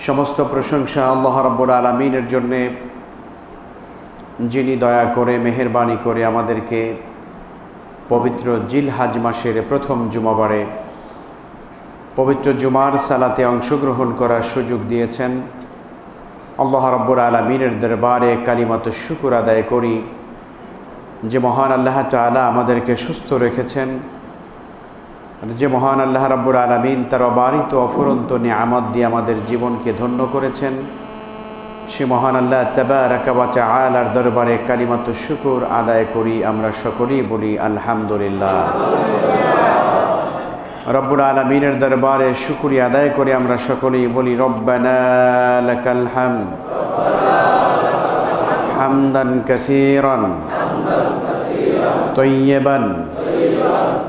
সমস্ত প্রশংসা আল্লাহ রাব্বুল আলামিনের জন্যে, যিনি দয়া করে মেহেরবানি করে আমাদেরকে পবিত্র জিলহজ মাসের প্রথম জুমাবারে পবিত্র জুমার সালাতে অংশগ্রহণ করার সুযোগ দিয়েছেন। আল্লাহ রাব্বুল আলামিনের দরবারে কালিমাতুশ শুকর আদায় করি যে মহান আল্লাহ তাআলা আমাদেরকে সুস্থ রেখেছেন, যে মহান আল্লাহ রাব্বুল আলামিন তার অবারিত অফুরন্ত নিয়ামত দিয়ে আমাদের জীবনকে ধন্য করেছেন। সে মহান আল্লাহ তাবারাকা ওয়া তাআলার দরবারে কালিমাতুশ শুকর আদায় করি। আমরা সকলেই বলি আলহামদুলিল্লাহ। রব্বুল আলামিনের দরবারে শুকরিয়া আদায় করে আমরা সকলেই বলি রব্বানা লাকাল হামদ হামদান কাসীরান তাইয়্যিবান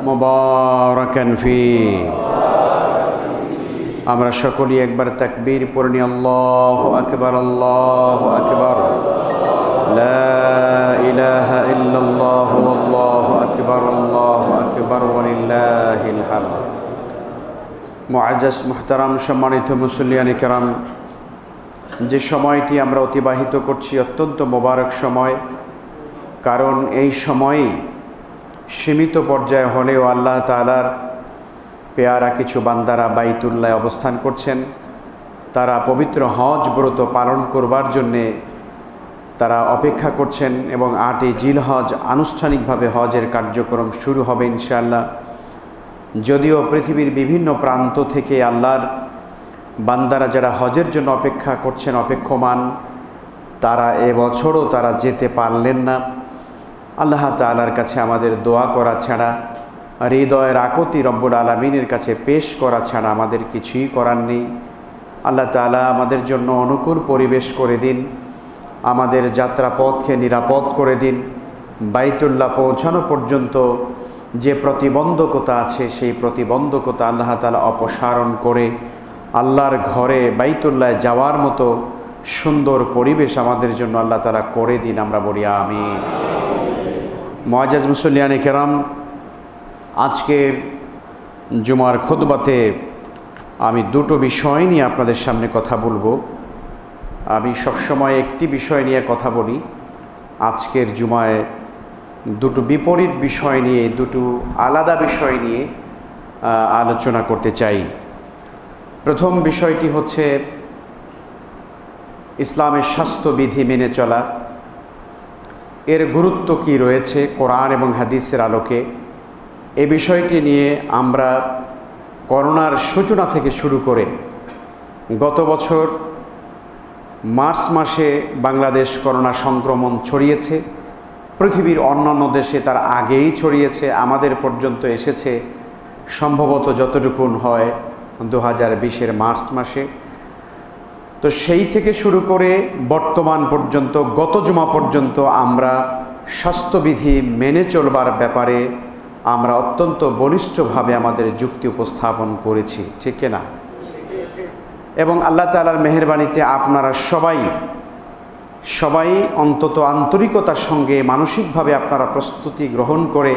মুবারাকান ফি। আমরা সকলেই একবার তাকবীর পড়ে নিই, আল্লাহু আকবার, আল্লাহু আকবার, লা ইলাহা ইল্লাল্লাহু আল্লাহু আকবার, আল্লাহু আকবার ওয়া লিল্লাহিল হামদ। মুআজ্জাজ মুহতারাম সম্মানিত মুসল্লিয়ানে কেরাম, যে সময়টি আমরা অতিবাহিত করছি অত্যন্ত মোবারক সময়, কারণ এই সময়ই সীমিত পর্যায়ে হলেও আল্লাহ তাআলার পেয়ারা কিছু বান্দারা বাইতুল্লাহ অবস্থান করছেন। তারা পবিত্র হজ ব্রত পালন করবার জন্যে তারা অপেক্ষা করছেন এবং ৮ই জিলহজ আনুষ্ঠানিকভাবে হজের কার্যক্রম শুরু হবে ইনশাআল্লাহ। যদিও পৃথিবীর বিভিন্ন প্রান্ত থেকে আল্লাহর বান্দারা যারা হজের জন্য অপেক্ষা করছেন, অপেক্ষমান, তারা এবছরও তারা যেতে পারলেন না। আল্লাহ তাআলার কাছে আমাদের দোয়া করা ছাড়া, হৃদয়ের আকুতি রব্বুল আলামিনের কাছে পেশ করা ছাড়া আমাদের কিছুই করার নেই। আল্লাহ তাআলা আমাদের জন্য অনুকূল পরিবেশ করে দিন, আমাদের যাত্রাপথকে নিরাপদ করে দিন। বাইতুল্লাহ পৌঁছানো পর্যন্ত যে প্রতিবন্ধকতা আছে সেই প্রতিবন্ধকতা আল্লাহ তাআলা অপসারণ করে আল্লাহর ঘরে বাইতুল্লাহ যাওয়ার মতো সুন্দর পরিবেশ আমাদের জন্য আল্লাহ তাআলা করে দিন। আমরা বলি আমিন। মুআজ্জাজ মুসল্লিয়ানে কেরাম, আজকের জুমার খুতবাতে আমি দুটো বিষয় নিয়ে আপনাদের সামনে কথা বলবো। আমি সবসময় একটি বিষয় নিয়ে কথা বলি, আজকের জুমায় দুটো বিপরীত বিষয় নিয়ে, দুটো আলাদা বিষয় নিয়ে আলোচনা করতে চাই। প্রথম বিষয়টি হচ্ছে ইসলামের স্বাস্থ্যবিধি মেনে চলা, এর গুরুত্ব কি রয়েছে কোরআন এবং হাদিসের আলোকে। এই বিষয়টি নিয়ে আমরা করোনার সূচনা থেকে শুরু করে গত বছর মার্চ মাসে বাংলাদেশ করোনা সংক্রমণ ছড়িয়েছে, পৃথিবীর অন্যান্য দেশে তার আগেই ছড়িয়েছে, আমাদের পর্যন্ত এসেছে সম্ভবত যতটুকুন হয় 2020-এর মার্চ মাসে। তো সেই থেকে শুরু করে বর্তমান পর্যন্ত, গত জুমা পর্যন্ত আমরা স্বাস্থ্যবিধি মেনে চলবার ব্যাপারে আমরা অত্যন্ত বলিষ্ঠভাবে আমাদের যুক্তি উপস্থাপন করেছি, ঠিক না? এবং আল্লাহ তাআলার মেহেরবানিতে আপনারা সবাই অন্তত আন্তরিকতার সঙ্গে মানসিকভাবে আপনারা প্রস্তুতি গ্রহণ করে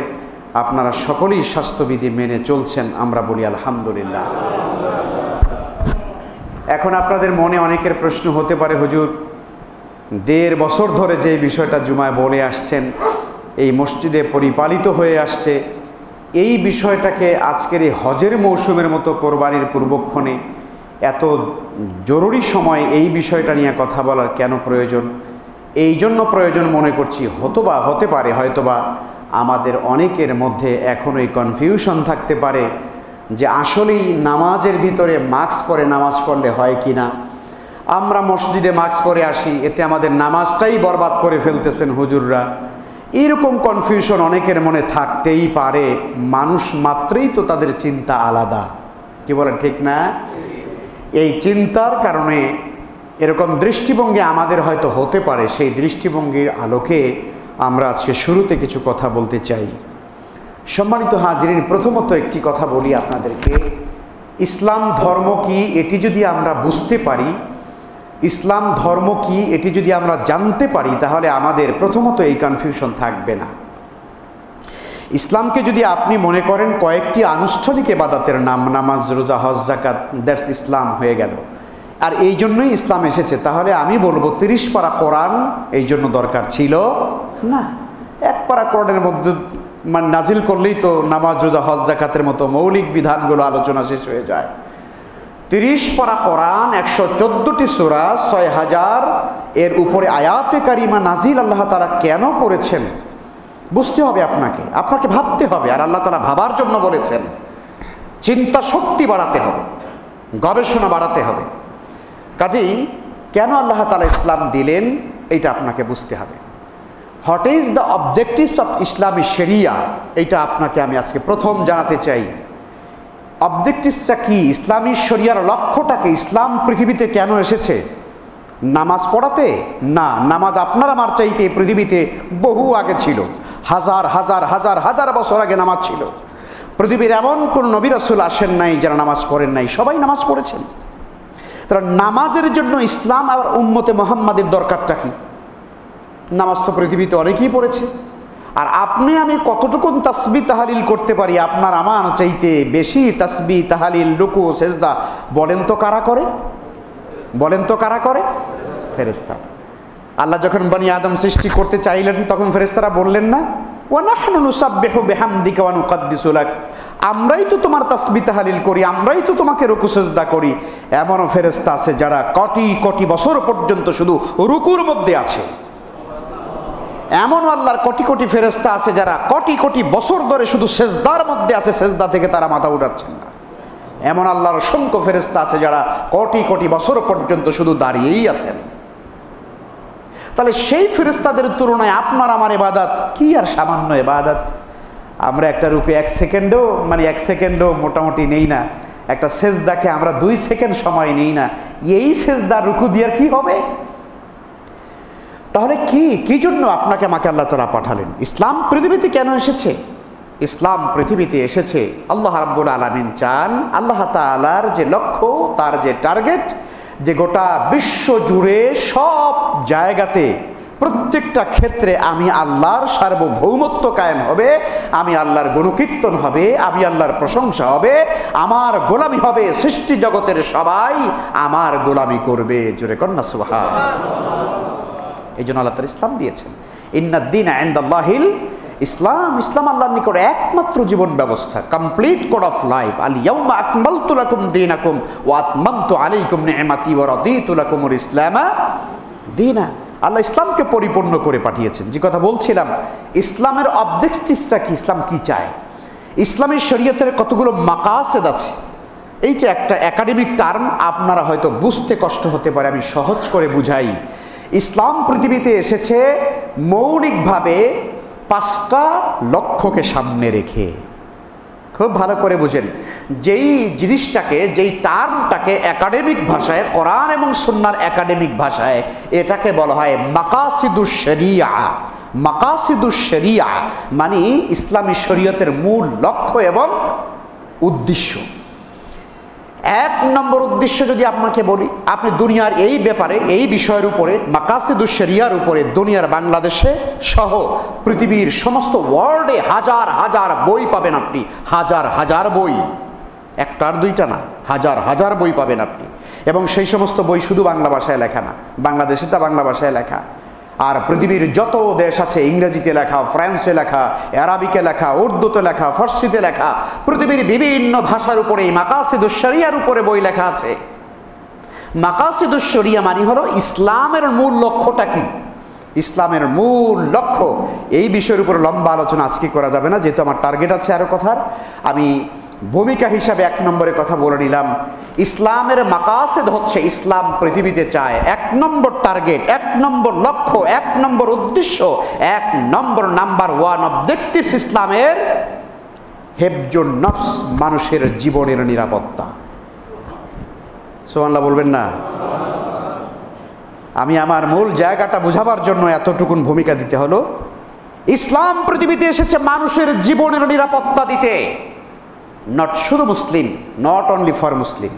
আপনারা সকলেই স্বাস্থ্যবিধি মেনে চলছেন। আমরা বলি আলহামদুলিল্লাহ। এখন আপনাদের মনে অনেকের প্রশ্ন হতে পারে, হুজুর 1.5 বছর ধরে যে বিষয়টা জুমায় বলে আসছেন, এই মসজিদে পরিপালিত হয়ে আসছে, এই বিষয়টাকে আজকের এই হজের মৌসুমের মতো কোরবানির পূর্বক্ষণে এত জরুরি সময় এই বিষয়টা নিয়ে কথা বলার কেন প্রয়োজন? এই জন্য প্রয়োজন মনে করছি, হতে পারে হয়তোবা আমাদের অনেকের মধ্যে এখনও এই কনফিউশন থাকতে পারে যে আসলেই নামাজের ভিতরে মাস্ক পরে নামাজ পড়লে হয় কি না। আমরা মসজিদে মাস্ক পরে আসি, এতে আমাদের নামাজটাই বরবাদ করে ফেলতেছেন হুজুররা। এরকম কনফিউশন অনেকের মনে থাকতেই পারে। মানুষ মাত্রই তো তাদের চিন্তা আলাদা, কি বলেন, ঠিক না? এই চিন্তার কারণে এরকম দৃষ্টিভঙ্গি আমাদের হয়তো হতে পারে। সেই দৃষ্টিভঙ্গির আলোকে আমরা আজকে শুরুতে কিছু কথা বলতে চাই। সম্মানিত হাজিরিন, প্রথমত একটি কথা বলি আপনাদেরকে, ইসলাম ধর্ম কি এটি যদি আমরা বুঝতে পারি, ইসলাম ধর্ম কি এটি যদি আমরা জানতে পারি, তাহলে আমাদের প্রথমত এই কনফিউশন থাকবে না। ইসলামকে যদি আপনি মনে করেন কয়েকটি আনুষ্ঠানিক ইবাদতের নাম, নামাজ, রোজা, হজ, যাকাত, দ্যাটস ইসলাম হয়ে গেল, আর এই জন্যই ইসলাম এসেছে। তাহলে আমি বলবো 30 পারা কোরআন এই জন্য দরকার ছিল না। 1 পারা কোরআনের মধ্যে মানে নাজিল করলেই তো নামাজ, রোজা, হজ, যাকাতের মতো মৌলিক বিধানগুলো আলোচনা শেষ হয়ে যায়। 30 পারা কোরআন, 114টি সূরা, 6000 এর উপরে আয়াতে কারিমা নাজিল আল্লাহ তাআলা কেন করেছেন বুঝতে হবে আপনাকে, আপনাকে ভাবতে হবে। আর আল্লাহ তাআলা ভাবার জন্য বলেছেন, চিন্তা শক্তি বাড়াতে হবে, গবেষণা বাড়াতে হবে। কাজেই কেন আল্লাহ তাআলা ইসলাম দিলেন এটা আপনাকে বুঝতে হবে। What is the objectives of ইসলামী শরিয়া, এটা আপনাকে আমি আজকে প্রথম জানাতে চাই। অবজেক্টিভসটা কি, ইসলামী শরিয়ার লক্ষ্যটাকে, ইসলাম পৃথিবীতে কেন এসেছে? নামাজ পড়াতে না, নামাজ আপনার আমার চাইতে পৃথিবীতে বহু আগে ছিল। হাজার হাজার হাজার হাজার বছর আগে নামাজ ছিল। পৃথিবীর এমন কোন নবী রাসূল আসেন নাই যারা নামাজ পড়েন নাই, সবাই নামাজ পড়েছেন। তারা নামাজের জন্য ইসলাম আর উম্মতে মুহাম্মাদের দরকারটা কি? নামাজ তো পৃথিবীতে অনেকেই পড়েছে। আর আপনি আমি কতটুকুন তাসবিহ তাহলিল করতে পারি আপনার আমার চাইতে বেশি তাসবিহ তাহলিল, রুকু, সেজদা বলেন তো কারা করে? বলেন তো কারা করে? ফেরেশতা। আল্লাহ যখন বনি আদম সৃষ্টি করতে চাইলেন তখন ফেরেশতারা বললেন না, ওয়া নাহনু নুসাব্বিহু বিহামদিকা ওয়া নুকদ্দিসু লাক, আমরাই তো তোমার তাসবিহ তাহলিল করি, আমরাই তো তোমাকে রুকু সেজদা করি। এমনও ফেরেশতা আছে যারা কোটি কোটি বছর পর্যন্ত শুধু রুকুর মধ্যে আছে। এমন আল্লাহর কোটি কোটি ফেরেশতা আছে যারা কোটি কোটি বছর ধরে শুধু সেজদার মধ্যে আছে, সেজদা থেকে তারা মাথা উঠাচ্ছেন না। এমন আল্লাহর অসংখ্য ফেরেশতা আছে যারা কোটি কোটি বছর পর্যন্ত শুধু দাঁড়িয়েই আছেন। তাহলে সেই ফেরেশতাদের তুলনায় আপনার আমার ইবাদত কি আর সামান্য ইবাদত। আমরা একটা রুকু 1 সেকেন্ডও মোটামুটি নেই না, একটা সেজদাকে আমরা 2 সেকেন্ড সময় নেই না। এই সেজদার রুকু দেওয়ার কি হবে? তাহলে কি জন্য আপনাকে আমাকে আল্লাহ তাআলা পাঠালেন? ইসলাম পৃথিবীতে কেন এসেছে? ইসলাম পৃথিবীতে এসেছে আল্লাহ রাব্বুল আলামিন চান, আল্লাহ তাআলার যে লক্ষ্য, তার যে টার্গেট, যে গোটা বিশ্ব জুড়ে সব জায়গাতে প্রত্যেকটা ক্ষেত্রে আমি আল্লাহর সার্বভৌমত্ব কায়েম হবে, আমি আল্লাহর গুণকীর্তন হবে, আমি আল্লাহর প্রশংসা হবে, আমার গোলামি হবে, সৃষ্টি জগতের সবাই আমার গোলামি করবে। জোরে কন্যা সুবহানাল্লাহ। এই জন্য আল্লাহ তাআলা ইসলাম দিয়েছেন। ইন্নাদ-দীনা ইনদাল্লাহিল ইসলাম, ইসলাম আল্লাহর নিকট একমাত্র জীবন ব্যবস্থা, কমপ্লিট কোড অফ লাইফ। আল ইয়াউমা আকমালতু লাকুম দীনাকুম ওয়া আতমামতু আলাইকুম নি'মাতি ওয়া রাদিতু লাকুমুল ইসলামা দীনা। আল্লাহ ইসলামকে পরিপূর্ণ করে পাঠিয়েছেন। যে কথা বলছিলাম, ইসলামের অবজেক্টিভটা কি, ইসলাম কি চায়? ইসলামের শরীয়তের কতগুলো মাকাসেদ আছে। এইটা একটা একাডেমিক টার্ম, আপনারা হয়তো বুঝতে কষ্ট হতে পারে, আমি সহজ করে বুঝাই। ইসলাম পৃথিবীতে এসেছে মৌলিকভাবে 5টা লক্ষ্যকে সামনে রেখে। খুব ভালো করে বুঝেন, যেই জিনিসটাকে, যেই টার্মটাকে একাডেমিক ভাষায়, কোরআন এবং সুন্নাহর একাডেমিক ভাষায় এটাকে বলা হয় মাকাসিদুশ শরিয়া। মাকাসিদুশ শরিয়া মানে ইসলামী শরীয়তের মূল লক্ষ্য এবং উদ্দেশ্য। 1 নম্বর উদ্দেশ্য যদি আপনাকে বলি, আপনি দুনিয়ার এই ব্যাপারে, এই বিষয়ের উপরে, মাকাসিদুশ শরিয়ার উপরে দুনিয়ার বাংলাদেশে সহ পৃথিবীর সমস্ত ওয়ার্ল্ডে হাজার হাজার বই পাবেন আপনি। হাজার হাজার বই, একটার দুইটা না, হাজার হাজার বই পাবেন আপনি। এবং সেই সমস্ত বই শুধু বাংলা ভাষায় লেখা না, বাংলাদেশেরটা বাংলা ভাষায় লেখা, আর পৃথিবীর যত দেশ আছে ইংরেজিতে লেখা, ফ্রান্সে লেখা, আরবিতে লেখা, উর্দুতে লেখা, ফার্সিতে লেখা, পৃথিবীর বিভিন্ন ভাষার উপরে মাকাসিদুশ শরিয়ার উপরে বই লেখা আছে। মাকাসিদুশ শরিয়া মানে হলো ইসলামের মূল লক্ষ্যটা কি। ইসলামের মূল লক্ষ্য, এই বিষয়ের উপর লম্বা আলোচনা আজকে করা যাবে না, যেহেতু আমার টার্গেট আছে আরো কথার। আমি ভূমিকা হিসাবে 1 নম্বরে কথা বলে নিলাম। ইসলামের মাকাসিদ হচ্ছে, ইসলাম পৃথিবীতে চায়, 1 নম্বর টার্গেট, 1 নম্বর লক্ষ্য, 1 নম্বর উদ্দেশ্য, 1 নম্বর নাম্বার 1 অবজেক্টিভস ইসলামের হেফজুন নফস, মানুষের জীবনের নিরাপত্তা। সুবহানাল্লাহ বলবেন না? আমি আমার মূল জায়গাটা বোঝাবার জন্য এতটুকুন ভূমিকা দিতে হলো। ইসলাম পৃথিবীতে এসেছে মানুষের জীবনের নিরাপত্তা দিতে। নট শুধু মুসলিম, not only for Muslim,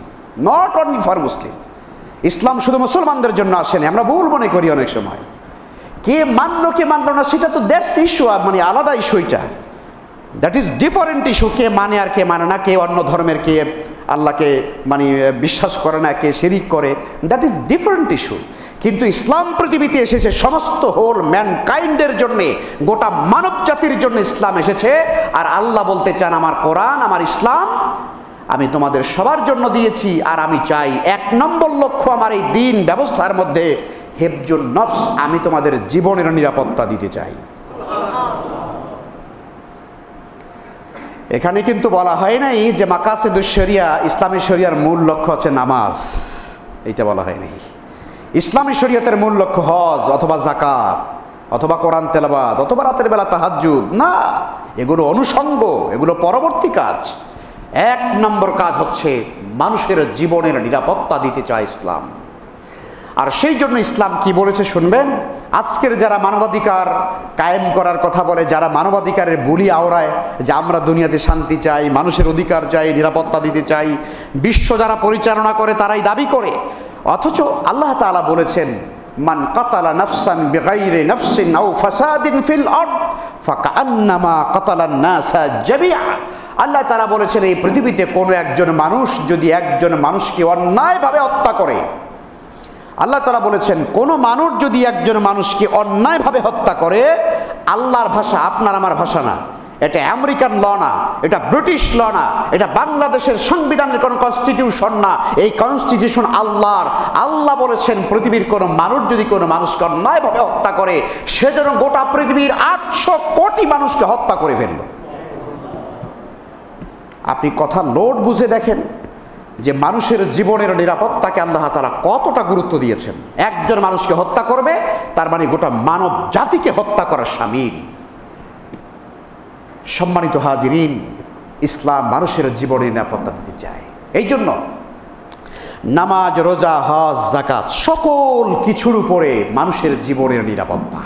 not only for Muslim. ইসলাম শুধু মুসলমানদের জন্য আসেনি, আমরা ভুল মনে করি অনেক সময়। কে মানলো কে মানলো না সেটা তো দ্যাটস ইস্যু, মানে আলাদা ইস্যু। এটা দ্যাট ইজ ডিফারেন্ট ইস্যু। কে মানে আর কে মানে না, কে অন্য ধর্মের, কে আল্লাহকে মানে বিশ্বাস করে না, কে শিরিক করে, দ্যাট ইজ ডিফারেন্ট ইস্যু। কিন্তু ইসলাম পৃথিবীতে এসেছে সমস্ত হোল ম্যানকাইন্ডের জন্যে, গোটা মানব জাতির জন্য ইসলাম এসেছে। আর আল্লাহ বলতে চান, আমার কোরআন, আমার ইসলাম আমি তোমাদের সবার জন্য দিয়েছি, আর আমি চাই 1 নম্বর লক্ষ্য আমার এই দিন ব্যবস্থার মধ্যে হেফজুন নফস, আমি তোমাদের জীবনের নিরাপত্তা দিতে চাই। এখানে কিন্তু বলা হয় নাই যে মাকাসিদুশ শরিয়া, ইসলামী শরিয়ার মূল লক্ষ্য হচ্ছে নামাজ, এইটা বলা হয় নাই। ইসলামী শরিয়তের মূল লক্ষ্য হজ অথবা যাকাত অথবা কোরআন তেলাওয়াত অথবা রাতের বেলা তাহাজ্জুদ না, এগুলো অনুষঙ্গ, এগুলো পরবর্তী কাজ। 1 নম্বর কাজ হচ্ছে মানুষের জীবনের নিরাপত্তা দিতে চায় ইসলাম। আর সেই জন্য ইসলাম কি বলেছে শুনবেন। আজকের যারা মানবাধিকার কায়েম করার কথা বলে, যারা মানবাধিকারের বুলি আওড়ায় যে আমরা দুনিয়াতে শান্তি চাই, মানুষের অধিকার চাই, নিরাপত্তা দিতে চাই, বিশ্ব যারা পরিচালনা করে তারাই দাবি করে, অথচ আল্লাহ তাআলা বলেছেন, মান কাতালা নাফসান বিগাইরি নাফসিন আও ফাসাদিন ফিল আরদ ফাকান্নামা কাতালান নাসা জামিআ। আল্লাহ তাআলা বলেছেন, এই পৃথিবীতে কোনো একজন মানুষ যদি একজন মানুষকে অন্যায়ভাবে হত্যা করে, আল্লাহ তাআলা বলেছেন কোনো মানুষ যদি একজন মানুষকে অন্যায়ভাবে হত্যা করে, আল্লাহর ভাষা আপনার আমার ভাষা না, এটা আমেরিকান ল না, এটা ব্রিটিশ ল না, এটা বাংলাদেশের সংবিধানের কোনো কনস্টিটিউশন না, এই কনস্টিটিউশন আল্লাহর। আল্লাহ বলেছেন পৃথিবীর কোনো মানুষ যদি কোনো মানুষকে অন্যায়ভাবে হত্যা করে, সেজন্য গোটা পৃথিবীর 800 কোটি মানুষকে হত্যা করে ফেলল। আপনি কথা লোড বুঝে দেখেন যে মানুষের জীবনের নিরাপত্তাকে আল্লাহ তাআলা কতটা গুরুত্ব দিয়েছেন। একজন মানুষকে হত্যা করবে তার মানে গোটা মানব জাতিকে হত্যা করা শামিল। সম্মানিত হাজিরিন, ইসলাম মানুষের জীবনের নিরাপত্তা দিতে চায়। এই জন্য নামাজ, রোজা, হজ, যাকাত সকল কিছুর উপরে মানুষের জীবনের নিরাপত্তা।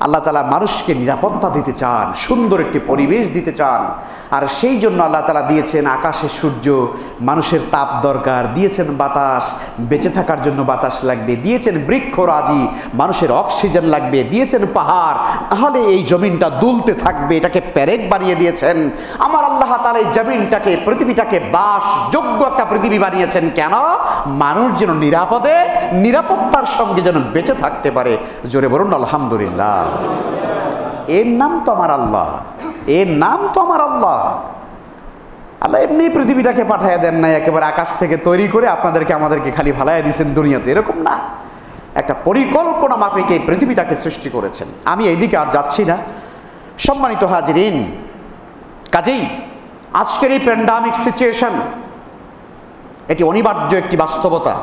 আল্লাহ তাআলা মানুষকে নিরাপত্তা দিতে চান, সুন্দর একটি পরিবেশ দিতে চান। আর সেই জন্য আল্লাহ তাআলা দিয়েছেন আকাশে সূর্য, মানুষের তাপ দরকার, দিয়েছেন বাতাস, বেঁচে থাকার জন্য বাতাস লাগবে, দিয়েছেন বৃক্ষরাজি, মানুষের অক্সিজেন লাগবে, দিয়েছেন পাহাড়, তাহলে এই জমিনটা দুলতে থাকবে, এটাকে প্যারেক বানিয়ে দিয়েছেন। আমার আল্লাহ তাআলা এই জমিনটাকে, পৃথিবীটাকে বাসযোগ্য একটা পৃথিবী বানিয়েছেন। কেন? মানুষ যেন নিরাপদে, নিরাপত্তার সঙ্গে যেন বেঁচে থাকতে পারে। জোরে বলুন আলহামদুলিল্লাহ। এর নাম তো আমার আল্লাহ, এর নাম তো আমার আল্লাহ। আল্লাহ এমনি পৃথিবীটাকে পাঠাইয়া দেন নাই একেবারে আকাশ থেকে তৈরি করে আপনাদেরকে আমাদেরকে খালি ফালাইয়া দিয়েছেন দুনিয়াতে, এরকম না। একটা পরিকল্পনা মাফিক এই পৃথিবীটাকে সৃষ্টি করেছেন। আমি এইদিকে আর যাচ্ছি না। সম্মানিত হাজিরিন, কাজেই আজকের এই প্যান্ডামিক সিচুয়েশন, এটি অনিবার্য একটি বাস্তবতা।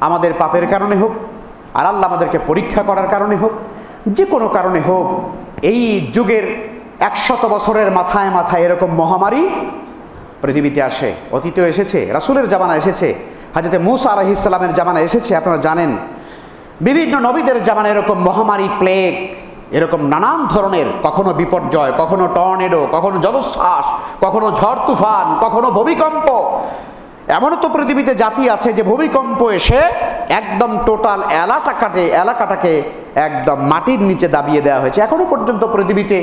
আমাদের পাপের কারণে হোক, আর আল্লাহ আমাদেরকে পরীক্ষা করার কারণে হোক, যে কোনো কারণে হোক, এই যুগের 100 বছরের মাথায় মাথায় এরকম মহামারী পৃথিবীতে আসে। অতীতেও এসেছে, রাসূলের জামানা এসেছে, হযরত মূসা আলাইহিস সালামের জামানা এসেছে, আপনারা জানেন। বিভিন্ন নবীদের জামানা এরকম মহামারী, প্লেগ, এরকম নানান ধরনের, কখনো বিপর্যয়, কখনো টর্নেডো, কখনো জলোচ্ছ্বাস, কখনো ঝড় তুফান, কখনো ভূমিকম্প। এমনও তো পৃথিবীতে জাতি আছে যে ভূমিকম্প এসে একদম টোটাল এলাকাটাকে একদম মাটির নিচে দাবিয়ে দেওয়া হয়েছে। এখনো পর্যন্ত পৃথিবীতে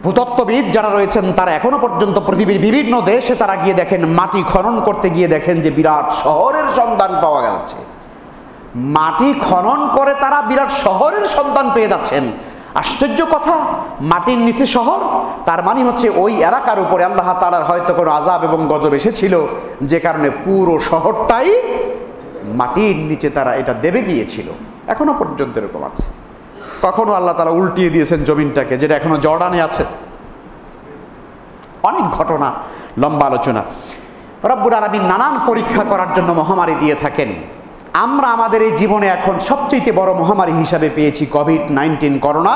ভূতত্ত্ববিদ যারা রয়েছেন তারা এখনো পর্যন্ত পৃথিবীর বিভিন্ন দেশে তারা গিয়ে দেখেন, মাটি খনন করতে গিয়ে দেখেন যে বিরাট শহরের সন্ধান পাওয়া যাচ্ছে। মাটি খনন করে তারা বিরাট শহরের সন্ধান পেয়ে যাচ্ছেন। আশ্চর্য কথা, মাটির নিচে শহর, তার মানে হচ্ছে ওই এলাকার উপরে আল্লাহ তাআলার হয়তো কোনো আযাব এবং গজব এসেছিল, যে কারণে পুরো শহরটাই মাটির নিচে তারা এটা দেবে গিয়েছিল। এখনো পর্যন্ত এরকম আছে। কখনো আল্লাহ তাআলা উল্টিয়ে দিয়েছেন জমিনটাকে, যেটা এখনো জর্ডানে আছে। অনেক ঘটনা, লম্বা আলোচনা। রব্বুল আলামিন নানান পরীক্ষা করার জন্য মহামারী দিয়ে থাকেন। আমরা আমাদের এই জীবনে এখন সবচেয়ে বড় মহামারী হিসাবে পেয়েছি কোভিড-19, করোনা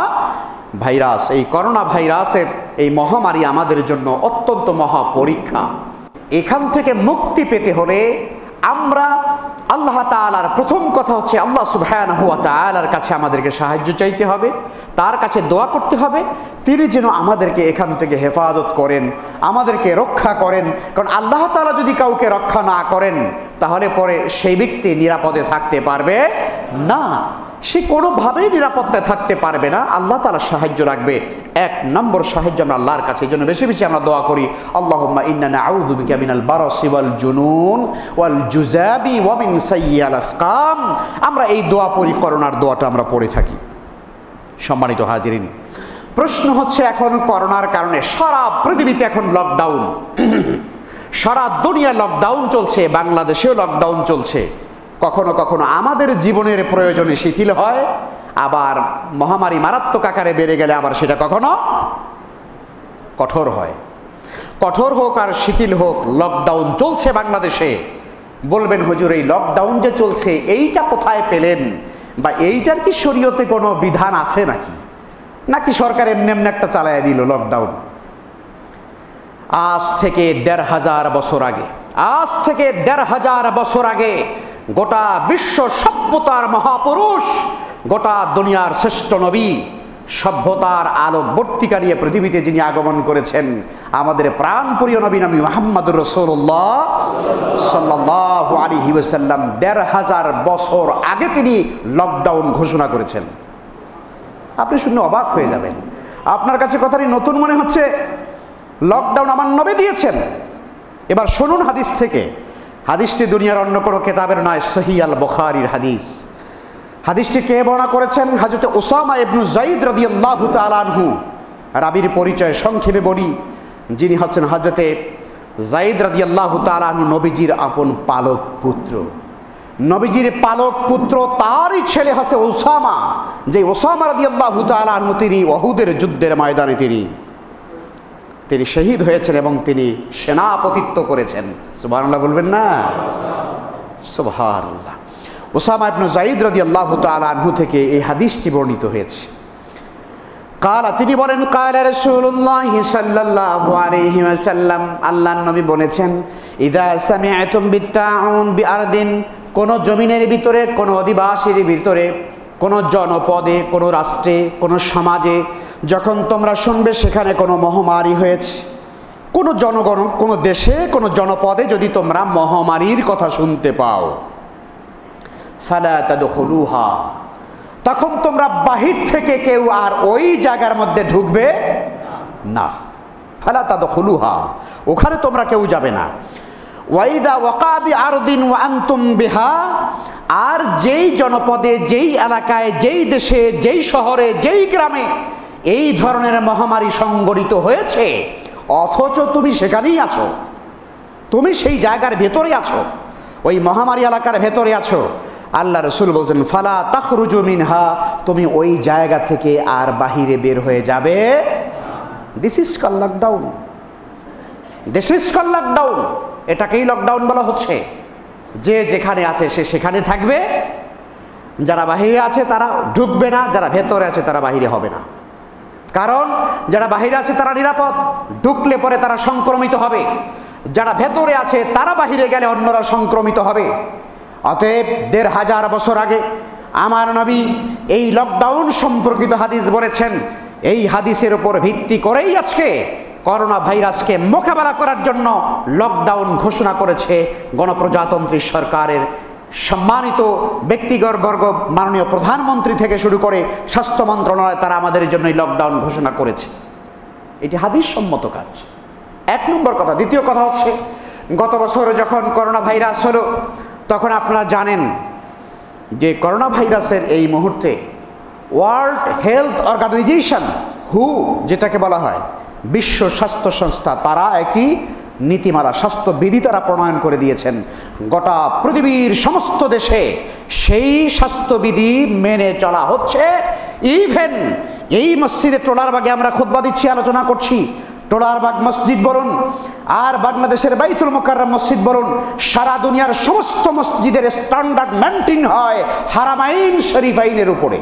ভাইরাস। এই করোনা ভাইরাসের এই মহামারী আমাদের জন্য অত্যন্ত মহা পরীক্ষা। এখান থেকে মুক্তি পেতে হলে আমরা আল্লাহ তাআলার প্রথম কথা হচ্ছে আল্লাহ সুবহানাহু ওয়া তাআলার কাছে আমাদেরকে সাহায্য চাইতে হবে, তার কাছে দোয়া করতে হবে, তিনি যেন আমাদেরকে এখান থেকে হেফাজত করেন, আমাদেরকে রক্ষা করেন। কারণ আল্লাহ তাআলা যদি কাউকে রক্ষা না করেন তাহলে পরে সেই ব্যক্তি নিরাপদে থাকতে পারবে না। সে কোনোভাবেই নিরাপত্তায় থাকতে পারবে না, আল্লাহ তাআলা সাহায্য রাখবে। এক নম্বর সাহায্য আমরা আল্লাহর কাছে, এই জন্য বেশি বেশি আমরা দোয়া করি, আল্লাহুম্মা ইন্না নাউযু বিকা মিনাল বারাসি ওয়াল জুনুন ওয়াল জুযাবি ওয়া মিন সাইয়্যাল আসকাম। আমরা এই দোয়া পড়ি, করোনার দোয়াটা আমরা পড়ে থাকি। সম্মানিত হাজিরিন, প্রশ্ন হচ্ছে এখন করোনার কারণে সারা পৃথিবীতে এখন লকডাউন, সারা দুনিয়া লকডাউন চলছে, বাংলাদেশেও লকডাউন চলছে। কখনো কখনো আমাদের জীবনের প্রয়োজনে শিথিল হয়, আবার মহামারী মারাত্মক আকারে বেড়ে গেলে আবার সেটা কখনো কঠোর হয়। কঠোর হোক আর শিথিল হোক, লকডাউন চলছে বাংলাদেশে। বলবেন হুজুর এই লকডাউন যে চলছে এইটা কোথায় পেলেন, বা এইটার কি শরীয়তে কোনো বিধান আছে নাকি সরকার এমনি এমনি একটা চালায় দিল লকডাউন? আজ থেকে ১৫০০ বছর আগে, আজ থেকে ১৫০০ বছর আগে গোটা বিশ্ব সভ্যতার মহাপুরুষ, গোটা দুনিয়ার শ্রেষ্ঠ নবী, সভ্যতার আলোকবর্তিকা নিয়ে পৃথিবীতে যিনি আগমন করেছেন, আমাদের প্রাণপ্রিয় নবী মুহাম্মদুর রাসূলুল্লাহ সাল্লাল্লাহু আলাইহি ওয়াসাল্লাম ১৫০০ বছর আগে তিনি লকডাউন ঘোষণা করেছেন। আপনি শুনে অবাক হয়ে যাবেন, আপনার কাছে কথাটি নতুন মনে হচ্ছে। লকডাউন আমার নবী দিয়েছেন। এবার শুনুন হাদিস থেকে, হাদিসটি দুনিয়ার অন্য কোনো কিতাবের নয়, সহিহ আল বুখারীর হাদিস। হাদিসটি কে বর্ণনা করেছেন? হযরত উসামা ইবনে যায়েদ রাদিয়াল্লাহু তাআলা আনহু। রাবীর পরিচয় সংক্ষেপে বলি, যিনি হচ্ছেন হযরতে যায়েদ রাদিয়াল্লাহু তাআলা আনহু, নবীজির আপন পালক পুত্র। নবীজির পালক পুত্র, তারই ছেলে হচ্ছে উসামা, যে উসামা রাদিয়াল্লাহু তাআলা আনহু তিনি উহুদের যুদ্ধের ময়দানে তিনি শহীদ হয়েছেন এবং তিনি সেনাপতিত্ব করেছেন। সুবহানাল্লাহ বলবেন না? সুবহানাল্লাহ। উসামা ইবনে যায়েদ রাদিয়াল্লাহু তাআলা আনহু থেকে এই হাদিসটি বর্ণিত হয়েছে। কালা, তিনি বলেন, কালা রাসূলুল্লাহ সাল্লাল্লাহু আলাইহি ওয়াসাল্লাম, আল্লাহর নবী বলেছেন, ইযা সামি'তুম বিত্তাউন বিআরদিন, কোন জমিনের ভিতরে, কোন অধিবাসীর ভিতরে, কোন জনপদে, কোন রাষ্ট্রে, কোন সমাজে যখন তোমরা শুনবে সেখানে কোনো মহামারী হয়েছে, কোন জনগণ, কোন দেশে, কোন জনপদে যদি তোমরা মহামারীর কথা শুনতে পাও, ফালা তাদখুলুহা, তখন তোমরা বাহির থেকে কেউ আর ওই জায়গার মধ্যে ঢুকবে না। ফালা তাদখুলুহা, ওখানে তোমরা কেউ যাবে না। ওয়াইদা ওয়াকা বিআরদিন ওয়া আনতুম বিহা, আর যেই জনপদে, যেই এলাকায়, যেই দেশে, যেই শহরে, যেই গ্রামে এই ধরনের মহামারী সংঘটিত হয়েছে, অথচ তুমি সেখানেই আছো, তুমি সেই জায়গার ভেতরে আছো, ওই মহামারী এলাকার ভেতরে আছো, আল্লাহ রাসূল বলছেন, ফালা তাখরুজু মিনহা, তুমি ওই জায়গা থেকে আর বাহিরে বের হয়ে যাবে। This is called lockdown, this is called lockdown. এটাকেই লকডাউন বলা হচ্ছে। যে যেখানে আছে সে সেখানে থাকবে, যারা বাহিরে আছে তারা ঢুকবে না, যারা ভেতরে আছে তারা বাহিরে হবে না। কারণ যারা বাহিরে আছে তারা নিরাপদ, ঢুকলে পরে তারা সংক্রমিত হবে। যারা ভেতরে আছে তারা বাহিরে গেলে অন্যরা সংক্রমিত হবে। অতএব ১৫০০ বছর আগে আমার নবী এই লকডাউন সম্পর্কিত হাদিস বলেছেন। এই হাদিসের উপর ভিত্তি করেই আজকে করোনা ভাইরাসকে মোকাবেলা করার জন্য লকডাউন ঘোষণা করেছে গণপ্রজাতন্ত্রী সরকারের সম্মানিত ব্যক্তিবর্গ, মাননীয় প্রধানমন্ত্রী থেকে শুরু করে স্বাস্থ্য মন্ত্রণালয়, তারা আমাদের জন্য এই লকডাউন ঘোষণা করেছে। এটি হাদিস সম্মত কাজ, এক নম্বর কথা। দ্বিতীয় কথা হচ্ছে, গত বছর যখন করোনা ভাইরাস হলো, তখন আপনারা জানেন যে করোনা ভাইরাসের এই মুহূর্তে ওয়ার্ল্ড হেলথ অর্গানাইজেশন, হু যেটাকে বলা হয়, বিশ্ব স্বাস্থ্য সংস্থা, তারা একটি নীতিমালা, স্বাস্থ্যবিধি তারা প্রণয়ন করে দিয়েছেন। গোটা পৃথিবীর সমস্ত দেশে সেই স্বাস্থ্যবিধি মেনে চলা হচ্ছে। ইভেন এই মসজিদে টোলারবাগে আমরা খুতবা দিচ্ছি, আলোচনা করছি, টোলারবাগ মসজিদ বলুন আর বাংলাদেশের বাইতুল মুকাররম মসজিদ বলুন, সারা দুনিয়ার সমস্ত মসজিদের স্ট্যান্ডার্ড মেনটেন হয় হারামাইন শরীফাইনের উপরে।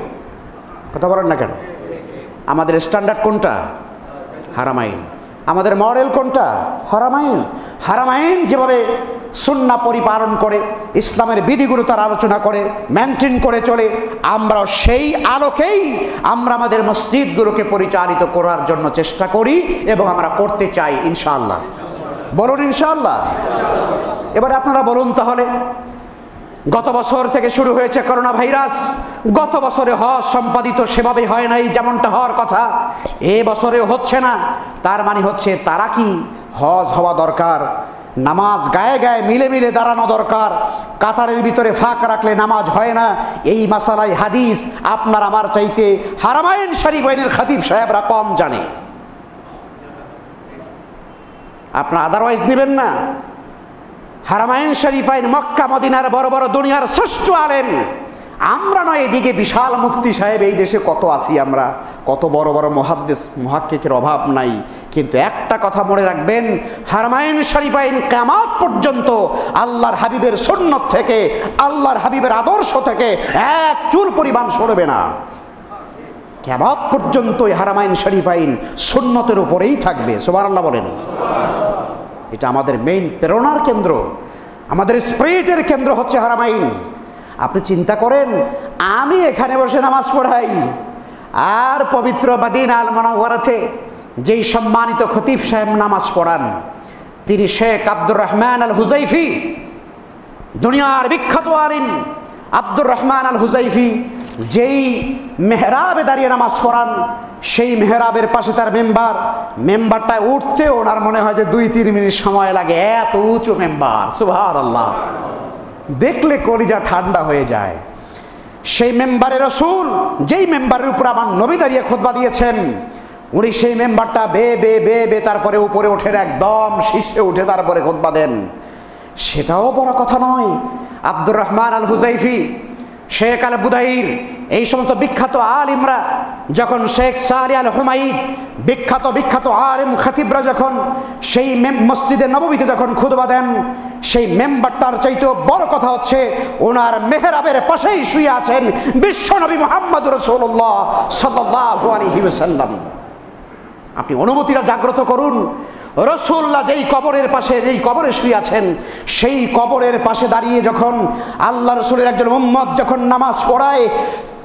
কথা বলেন না কেন? আমাদের স্ট্যান্ডার্ড কোনটা? হারামাইন। আমাদের মডেল কোনটা? হারামাইন। হারামাইন যেভাবে সুন্নাহ পরিপালন করে, ইসলামের বিধিগুলো তার আলোচনা করে, মেনটেন করে চলে, আমরা সেই আলোকেই আমরা আমাদের মসজিদগুলোকে পরিচালিত করার জন্য চেষ্টা করি এবং আমরা করতে চাই ইনশাআল্লাহ। বলুন ইনশাআল্লাহ। এবারে আপনারা বলুন তাহলে, গত বছর থেকে শুরু হয়েছে করোনা ভাইরাস। গত বছরে হজ সম্পাদিত সেভাবে হয় নাই যেমনটা হওয়ার কথা, এ বছরেও হচ্ছে না। তার মানে হচ্ছে তারা কি হজ হওয়া দরকার, নামাজ গায়ে গায়ে মিলে মিলে দাঁড়ানো দরকার, কাতারের ভিতরে ফাঁক রাখলে নামাজ হয় না। এই মাসালাই হাদিস আপনার আমার চাইতে হারামাইন শরীফাইনের খতিব সাহেবরা কম জানে। আপনার আদারওয়াইজ নেবেন না। হারামাইন শরীফাইন মক্কা মদিনার বড় বড় দুনিয়ার শ্রেষ্ঠ আলেম, আমরা নয়। এদিকে বিশাল মুফতি সাহেব, এই দেশে কত আছি আমরা, কত বড় বড় মুহাদ্দিস মুহাক্কিকের অভাব নাই। কিন্তু একটা কথা মনে রাখবেন, হারামাইন শরীফাইন কিয়ামত পর্যন্ত আল্লাহর হাবিবের সুন্নত থেকে, আল্লাহর হাবিবের আদর্শ থেকে এক চুল পরিমাণ সরবে না। কিয়ামত পর্যন্ত এই হারামাইন শরীফাইন সুন্নতের উপরেই থাকবে। সুবহানাল্লাহ বলেন। এটা আমাদের মেইন প্রেরণার কেন্দ্র, আমাদের স্পিরিটের কেন্দ্র হচ্ছে হারামাইন। আপনি চিন্তা করেন, আমি এখানে বসে নামাজ পড়াই, আর পবিত্র মদিনা আল মুনাওয়ারাতে যেই সম্মানিত খতিব সাহেব নামাজ পড়ান, তিনি শেখ আব্দুর রহমান আল হুজাইফি, দুনিয়ার বিখ্যাত আলিম আব্দুর রহমান আল হুজাইফি, যেই মেহরাবে দাঁড়িয়ে নামাজ পড়ান, সেই মেহরাবের পাশে তার মেম্বারটায় উঠতে ওনার মনে হয় যে 2-3 মিনিট সময় লাগে, এত উঁচু মেম্বার। সুবহানাল্লাহ, দেখলে কলিজা ঠান্ডা হয়ে যায়। সেই মেম্বারে রাসূল, যেই মেম্বারের উপর আমার নবী দাঁড়িয়ে খুতবা দিয়েছেন, উনি সেই মেম্বারটা বে তারপরে উপরে ওঠেন, একদম শীর্ষে উঠে তারপরে খুতবা দেন। সেটাও বড় কথা নয়। আব্দুর রহমান আল হুজাইফি, শেখ আল বুদাইর, এই সমস্ত বিখ্যাত আলিমরা যখন, শেখ সারি আল হুমাইদ, বিখ্যাত আলিম খতিবরা যখন সেই মসজিদে নববীতে যখন খুতবা দেন, সেই মেম্বারটার চাইতেও বড় কথা হচ্ছে ওনার মেহরাবের পাশেই শুয়ে আছেন বিশ্বনবী মুহাম্মদুর রাসূলুল্লাহ সাল্লাল্লাহু আলাইহি ওয়াসাল্লাম। আপনি অনুমতিটা জাগ্রত করুন। রাসূলুল্লাহ যেই কবরের পাশে, যেই কবরে শুয়ে আছেন, সেই কবরের পাশে দাঁড়িয়ে যখন আল্লাহ রাসূলের একজন উম্মত যখন নামাজ পড়ায়,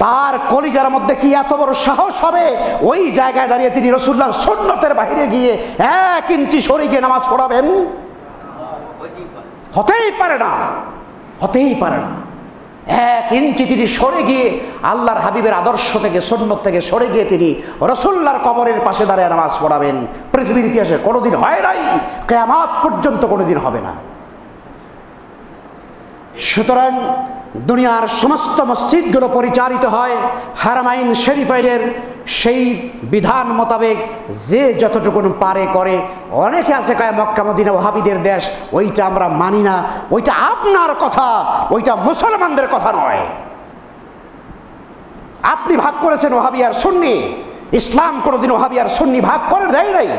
তার কলিজার মধ্যে কি এত বড় সাহস হবে ওই জায়গায় দাঁড়িয়ে তিনি রাসূলুল্লাহর সুন্নতের বাইরে গিয়ে 1 ইঞ্চি সরে গিয়ে নামাজ পড়াবেন? হতেই পারে না, হতেই পারে না। 1 ইঞ্চি তিনি সরে গিয়ে আল্লাহর হাবিবের আদর্শ থেকে, সুন্নত থেকে সরে গিয়ে তিনি রাসূলুল্লাহর কবরের পাশে দাঁড়িয়ে নামাজ পড়াবেন। পৃথিবীর ইতিহাসে কোনোদিন হয় নাই, কিয়ামত পর্যন্ত কোনোদিন হবে না। সুতরাং দুনিয়ার সমস্ত মসজিদগুলো পরিচালিত হয় হারামাইন শরীফাইনের সেই বিধান মোতাবেক, যে যতটুকু পারে করে। অনেকে আছে কয় মক্কা মদিনা ওয়াহাবিদের দেশ, ওইটা আমরা মানি না। ওইটা আপনার কথা, ওইটা মুসলমানদের কথা নয়। আপনি ভাগ করেছেন ওয়াহাবি আর সুন্নি। ইসলাম কোনোদিন ওয়াহাবি আর সুন্নি ভাগ করে দেয় নাই।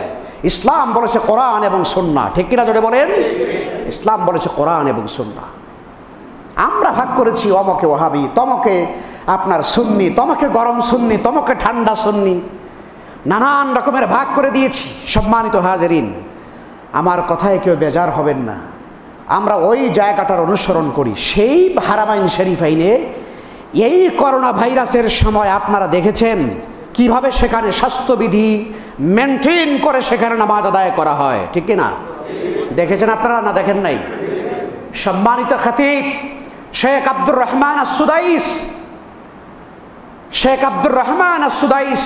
ইসলাম বলেছে কোরআন এবং সুন্নাহ। ঠিক কিনা জোরে বলেন? ইসলাম বলেছে কোরআন এবং সুন্নাহ। আমরা ভাগ করেছি অমকে ওয়াহাবি, তমকে আপনার সুন্নি, তমকে গরম সুন্নি, তমকে ঠান্ডা সুন্নি, নানান রকমের ভাগ করে দিয়েছি। সম্মানিত হাজেরিন, আমার কথায় কেউ বেজার হবেন না। আমরা ওই জায়গাটার অনুসরণ করি। সেই হারামাইন শরীফাইনে এই করোনা ভাইরাসের সময় আপনারা দেখেছেন কিভাবে সেখানে স্বাস্থ্যবিধি মেনটেন করে সেখানে নামাজ আদায় করা হয়। ঠিক কিনা? দেখেছেন আপনারা, না দেখেন নাই? সম্মানিত খতিব শেখ আব্দুর রহমান আস-সুদাইস, শেখ আব্দুর রহমান আস-সুদাইস,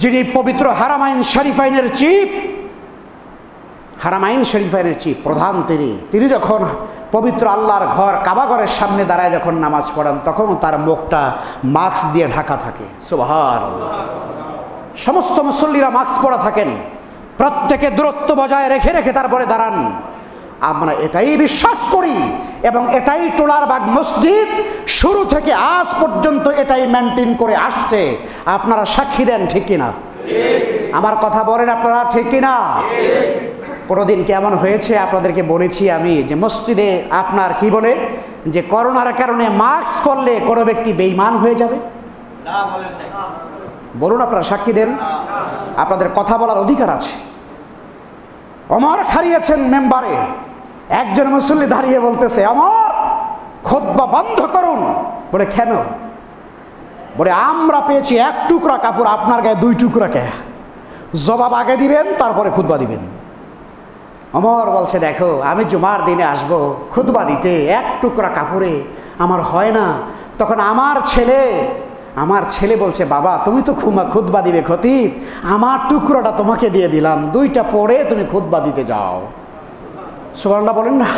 যিনি পবিত্র হারামাইন শরীফাইনের চিফ, হারামাইন শরীফাইনের চিফ প্রধান, তিনি যখন পবিত্র আল্লাহর ঘর কাবাঘরের সামনে দাঁড়ায় যখন নামাজ পড়ান, তখন তার মুখটা মাস্ক দিয়ে ঢাকা থাকে। সুবহানাল্লাহ। সমস্ত মুসল্লিরা মাস্ক পরা থাকেন, প্রত্যেকে দূরত্ব বজায় রেখে রেখে তারপরে দাঁড়ান। আমরা এটাই বিশ্বাস করি এবং এটাই টোলারবাগ মসজিদ শুরু থেকে আজ পর্যন্ত এটাই মেনটেন করে আসছে। আপনারা সাক্ষী দেন, ঠিক কিনা? আমার কথা বলেন আপনারা, ঠিক কিনা? কোনোদিন কেমন হয়েছে আপনাদেরকে বলেছি আমি যে মসজিদে আপনার কি বলে যে করোনার কারণে মাস্ক পরলে কোনো ব্যক্তি বেঈমান হয়ে যাবে? বলুন, আপনারা সাক্ষী দেন। আপনাদের কথা বলার অধিকার আছে। ওমর হারিয়েছেন মেম্বারে, একজন মুসল্লি দাঁড়িয়ে বলতেছে, ওমর খুতবা বন্ধ করুন। বলে কেন? বলে আমরা পেয়েছি 1 টুকরা কাপড়, আপনার গায়ে 2 টুকরা কে? জবাব আগে দিবেন, তারপরে খুতবা দিবেন। ওমর বলছে, দেখো আমি জুমার দিনে আসব খুতবা দিতে, এক টুকরা কাপড়ে আমার হয় না। তখন আমার ছেলে বলছে, বাবা তুমি তো খুতবা দিবে খতিব, আমার টুকরোটা তোমাকে দিয়ে দিলাম, দুইটা পরে তুমি খুতবা দিতে যাও। সুবহানাল্লাহ বলেন না?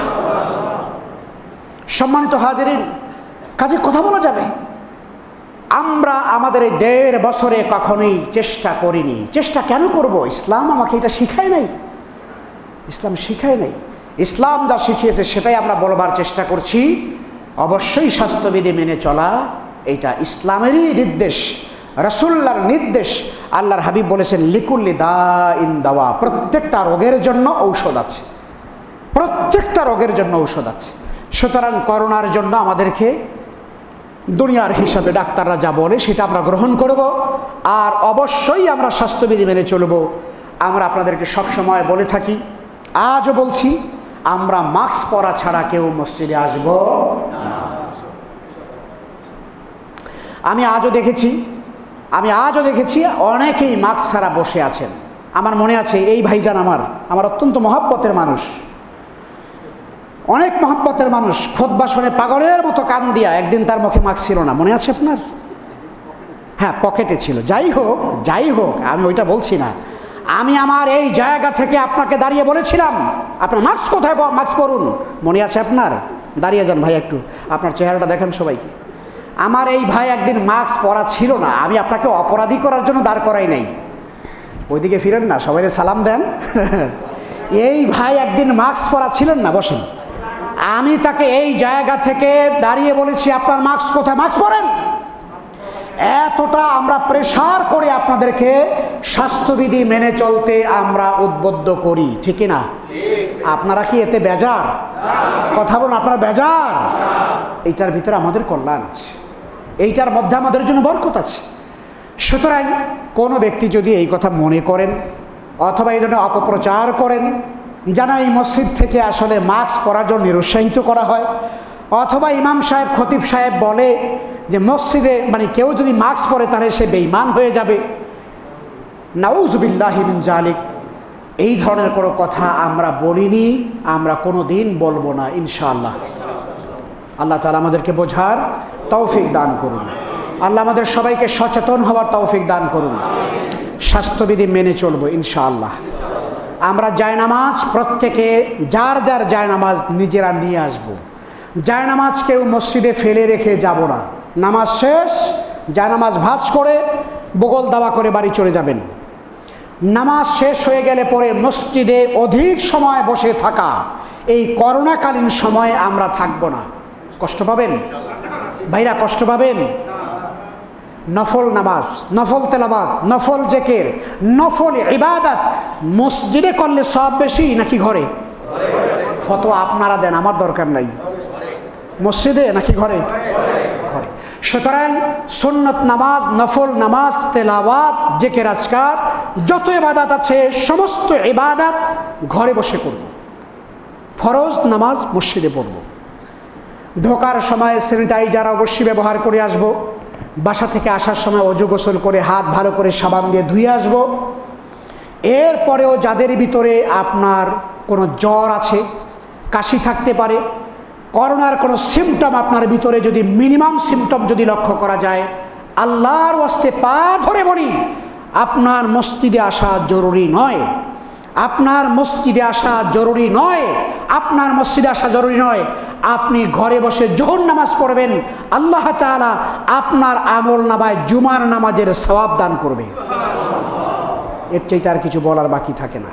সম্মানিত হাজিরিন, কাজে কথা বলা যাবে। আমরা আমাদের এই 1.5 বছরে কখনোই চেষ্টা করিনি। চেষ্টা কেন করব? ইসলাম আমাকে এটা শিখায় নাই। ইসলাম শিখায় নাই। ইসলাম যা শিখিয়েছে সেটাই আমরা বলবার চেষ্টা করছি। অবশ্যই স্বাস্থ্যবিধি মেনে চলা এটা ইসলামেরই নির্দেশ, রাসূলুল্লাহর নির্দেশ। আল্লাহর হাবিব বলেছেন, লিকুল্লি দাইন দাওয়া, প্রত্যেকটা রোগের জন্য ঔষধ আছে, প্রত্যেকটা রোগের জন্য ঔষধ আছে। সুতরাং করোনার জন্য আমাদেরকে দুনিয়ার হিসাবে ডাক্তাররা যা বলে সেটা আমরা গ্রহণ করব, আর অবশ্যই আমরা স্বাস্থ্যবিধি মেনে চলব। আমরা আপনাদেরকে সবসময় বলে থাকি, আজও বলছি, আমরা মাস্ক পরা ছাড়া কেউ মসজিদে আসব না। আমি আজও দেখেছি অনেকেই মাস্ক ছাড়া বসে আছেন। আমার মনে আছে, এই ভাইজান আমার অত্যন্ত মহব্বতের মানুষ, অনেক মহব্বতের মানুষ, খুতবা শুনে পাগলের মতো কান দিয়া, একদিন তার মুখে মাস্ক ছিল না, মনে আছে আপনার? হ্যাঁ, পকেটে ছিল। যাই হোক, আমি ওইটা বলছি না। আমি আমার এই জায়গা থেকে আপনাকে দাঁড়িয়ে বলেছিলাম, আপনার মাস্ক কোথায়, মাস্ক পরুন। মনে আছে আপনার? দাঁড়িয়ে যান ভাই, একটু আপনার চেহারাটা দেখেন সবাইকে। আমার এই ভাই একদিন মাস্ক পরা ছিল না, আমি আপনাকে অপরাধী করার জন্য দাঁড় করাই নাই। ওইদিকে ফিরেন না, সবাই সালাম দেন। এই ভাই একদিন মাস্ক পরা ছিলেন না, বসেন। আমি তাকে এই জায়গা থেকে দাঁড়িয়ে বলেছি, আপনার মাস্ক কোথায়, মাস্ক পরেন। এতটা আমরা প্রেসার করে আপনাদেরকে স্বাস্থ্যবিধি মেনে চলতে আমরা উদ্বুদ্ধ করি, ঠিক না? আপনারা কি এতে বেজার? কথা বলুন, আপনারা বেজার? এইটার ভিতরে আমাদের কল্যাণ আছে, এইটার মধ্যে আমাদের জন্য বরকত আছে। সুতরাং কোনো ব্যক্তি যদি এই কথা মনে করেন অথবা এই ধরনের অপপ্রচার করেন, যেন এই মসজিদ থেকে আসলে মাস্ক পরার জন্য নিরুৎসাহিত করা হয়, অথবা ইমাম সাহেব, খতিব সাহেব বলে যে মসজিদে কেউ যদি মাস্ক পরে তাহলে সে বেঈমান হয়ে যাবে, নাউযুবিল্লাহি মিন যালিক, এই ধরনের কোনো কথা আমরা বলিনি, আমরা কোনো দিন বলবো না ইনশাআল্লাহ। আল্লাহ তাআলা আমাদেরকে বোঝার তৌফিক দান করুন। আল্লাহ আমাদের সবাইকে সচেতন হওয়ার তৌফিক দান করুন। স্বাস্থ্যবিধি মেনে চলবো ইনশাআল্লাহ। আমরা জায়নামাজ প্রত্যেকে যার যার জায়নামাজ নিজেরা নিয়ে আসবো। জায়নামাজ কেউ মসজিদে ফেলে রেখে যাব না। নামাজ শেষ, জায়নামাজ ভাঁজ করে বগল দাওয়া করে বাড়ি চলে যাবেন। নামাজ শেষ হয়ে গেলে পরে মসজিদে অধিক সময় বসে থাকা, এই করোনাকালীন সময়ে আমরা থাকবো না। কষ্ট পাবেন ভাইরা, কষ্ট পাবেন। নফল নামাজ, নফল তেলাওয়াত, নফল জিকির, নফল ইবাদত মসজিদে করলে সব বেশি নাকি ঘরে? ফতোয়া আপনারা দেন, আমার দরকার নাই। মসজিদে নাকি ঘরে? ঘরে। সুতরাং সুন্নত নামাজ, নফল নামাজ, তেলাওয়াত, জিকির, আজকার, যত ইবাদত আছে সমস্ত ইবাদত ঘরে বসে করব। ফরজ নামাজ মসজিদে পড়ব। ঢোকার সময় স্যানিটাইজার অবশ্যই ব্যবহার করে আসব। বাসা থেকে আসার সময় ওযু গোসল করে হাত ভালো করে সাবান দিয়ে ধুয়ে আসব। এরপরেও যাদের ভিতরে আপনার কোনো জ্বর আছে, কাশি থাকতে পারে, করোনার কোনো সিমটম আপনার ভিতরে যদি মিনিমাম সিমটম যদি লক্ষ্য করা যায়, আল্লাহর ওয়াস্তে পা ধরে বলি, আপনার মসজিদে আসা জরুরি নয়। আপনার মসজিদে আসা জরুরি নয়, আপনার মসজিদে আসা জরুরি নয়। আপনি ঘরে বসে যোহর নামাজ পড়বেন, আল্লাহ তাআলা আপনার আমল নামায় জুমার নামাজের সওয়াব দান করবে। এর চাইতে আর কিছু বলার বাকি থাকে না।